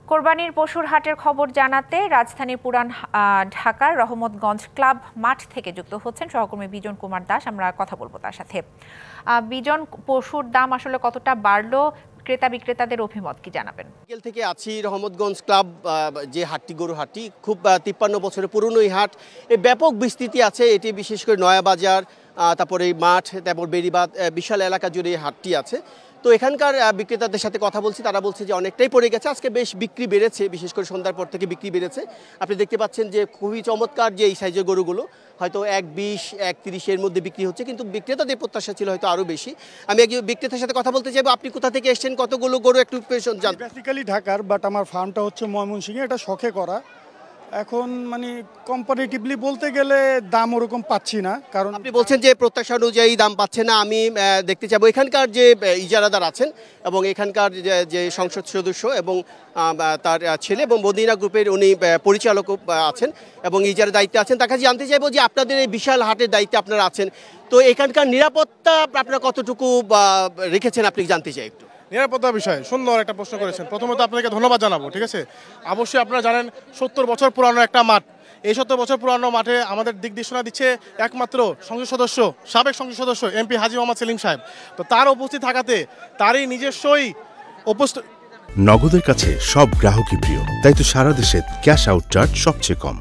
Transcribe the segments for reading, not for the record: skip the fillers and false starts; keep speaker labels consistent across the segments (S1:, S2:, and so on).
S1: কোরবানির পশুর হাটের খবর জানাতে রাজধানীর পুরান ঢাকার রহমতগঞ্জ ক্লাব মাঠ থেকে যুক্ত হচ্ছেন সহকর্মী বিজন কুমার দাস। আমরা কথা বলবো তার সাথে। বিজন, পশুর দাম আসলে কতটা বাড়লো, ক্রেতা বিক্রেতাদের অভিমত কি জানাবেন?
S2: বিকেল থেকে আছি রহমতগঞ্জ ক্লাব, যে হাটটি গরু হাটটি, খুব 53 বছরের পুরনো এই হাট। এই ব্যাপক বিস্তৃতি আছে, এটি বিশেষ করে নয়াবাজার, তারপরে এই মাঠ, তারপর বেড়িবাঁধ, বিশাল এলাকা জুড়ে এই হাটটি আছে। তো এখানকার বিক্রেতাদের সাথে কথা বলছি, তারা বলছে যে অনেকটাই পড়ে গেছে, আজকে বেশ বিক্রি বেড়েছে, বিশেষ করে সন্ধ্যার পর থেকে বিক্রি বেড়েছে। আপনি দেখতে পাচ্ছেন যে খুবই চমৎকার যে এই সাইজের গরুগুলো হয়তো 1.20 1.30 এর মধ্যে বিক্রি হচ্ছে, কিন্তু বিক্রেতাদের প্রত্যাশা ছিল হয়তো আরও বেশি। আমি একজন বিক্রেতার সাথে কথা বলতে চাইবো। আপনি কোথা থেকে এসেছেন, কতগুলো গরু একটু জানতে?
S3: বেসিক্যালি ঢাকার, বাট আমার ফার্মটা হচ্ছে ময়মনসিংহে, এটা শখে করা। এখন মানে কম্পারেটিভলি বলতে গেলে দাম ওরকম পাচ্ছি না, কারণ
S2: আপনি বলছেন যে প্রত্যাশা অনুযায়ী দাম পাচ্ছে না। আমি দেখতে চাইবো এখানকার যে ইজারাদার আছেন এবং এখানকার যে সংসদ সদস্য এবং তার ছেলে এবং মদিনা গ্রুপের উনি পরিচালক আছেন এবং ইজারার দায়িত্বে আছেন, তার কাছে জানতে চাইবো যে আপনাদের এই বিশাল হাটের দায়িত্বে আপনারা আছেন, তো এখানকার নিরাপত্তা আপনারা কতটুকু রেখেছেন আপনি জানতে চাই একটু।
S4: নিরাপত্তা বিষয় সুন্দর একটা প্রশ্ন করেছেন। প্রথমত আপনাকে ধন্যবাদ জানাবো। ঠিক আছে, অবশ্যই আপনারা জানেন 70 বছর পুরানো একটা মাঠ। এই 70 বছর পুরানো মাঠে আমাদের দিক নির্দেশনা দিচ্ছে একমাত্র সংসদ সদস্য, সাবেক সংসদ সদস্য এমপি হাজী মোহাম্মদ সেলিম সাহেব। তো তার উপস্থিত থাকাতে তারই নিজস্বই
S5: নগদের কাছে সব গ্রাহকই প্রিয়, তাই তো সারা দেশে ক্যাশ আউট চার্জ সবচেয়ে কম।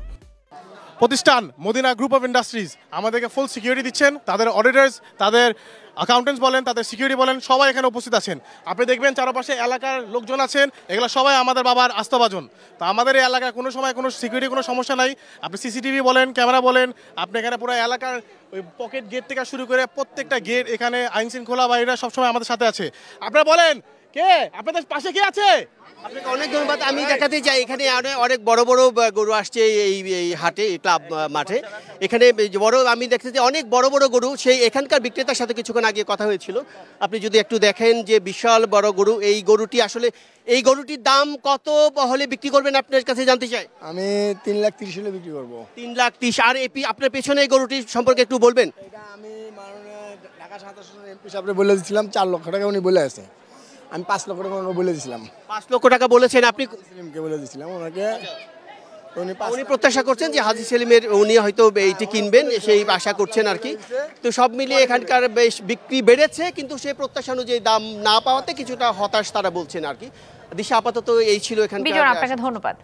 S4: প্রতিষ্ঠান মদিনা গ্রুপ অফ ইন্ডাস্ট্রিজ আমাদেরকে ফুল সিকিউরিটি দিচ্ছেন। তাদের অডিটর্স, তাদের অ্যাকাউন্টেন্টস বলেন, তাদের সিকিউরিটি বলেন, সবাই এখানে উপস্থিত আছেন। আপনি দেখবেন চারপাশে এলাকার লোকজন আছেন, এগুলো সবাই আমাদের বাবার আস্থাভাজন। তো আমাদের এই এলাকায় কোনো সময় কোনো সিকিউরিটি কোনো সমস্যা নাই। আপনি সিসিটিভি বলেন, ক্যামেরা বলেন, আপনি এখানে পুরো এলাকার ওই পকেট গেট থেকে শুরু করে প্রত্যেকটা গেট, এখানে আইন শৃঙ্খলা বাহিনীরা সবসময় আমাদের সাথে আছে। আপনারা বলেন কে আপনাদের পাশে কে আছে?
S2: আপনাকে অনেক ধন্যবাদ। আমি দেখাতে চাই এখানে অনেক বড় বড় গরু আসছে এই হাটে, ক্লাব মাঠে। এখানে বড় আমি দেখতে চাই অনেক বড় বড় গরু। সেই এখানকার বিক্রেতার সাথে কিছুক্ষণ আগে কথা হয়েছিল। আপনি যদি একটু দেখেন যে বিশাল বড় গরু, এই গরুটি আসলে এই গরুটির দাম কত হলে বিক্রি করবেন আপনার কাছে জানতে চাই।
S6: আমি 3,30,000 হলে বিক্রি করবো।
S2: 3,30,000। আর আপনার পেছনে এই গরুটির সম্পর্কে একটু বলবেন।
S6: এটা আমি মাননীয় ঢাকা 27 এমপি সাহেবরে বলে দিয়েছিলাম 4 লক্ষ টাকা, উনি বলে আছে। আমি 5 লক্ষ টাকা বলে দিয়েছিলাম।
S2: 5 লক্ষ টাকা বলেছেন আপনি?
S6: সেলিমকে বলে দিয়েছিলাম ওনাকে।
S2: উনি প্রত্যাশা করছেন যে হাজী সেলিমের উনি হয়তো এইটি কিনবেন, সেই আশা করছেন আর কি। তো সব মিলিয়ে এখানকার বেশ বিক্রি বেড়েছে, কিন্তু সেই প্রত্যাশা অনুযায়ী দাম না পাওয়াতে কিছুটা হতাশ তারা বলছেন আর কি। দিশা আপাতত এই ছিল এখানকার।
S1: বিজন, আপনাকে ধন্যবাদ।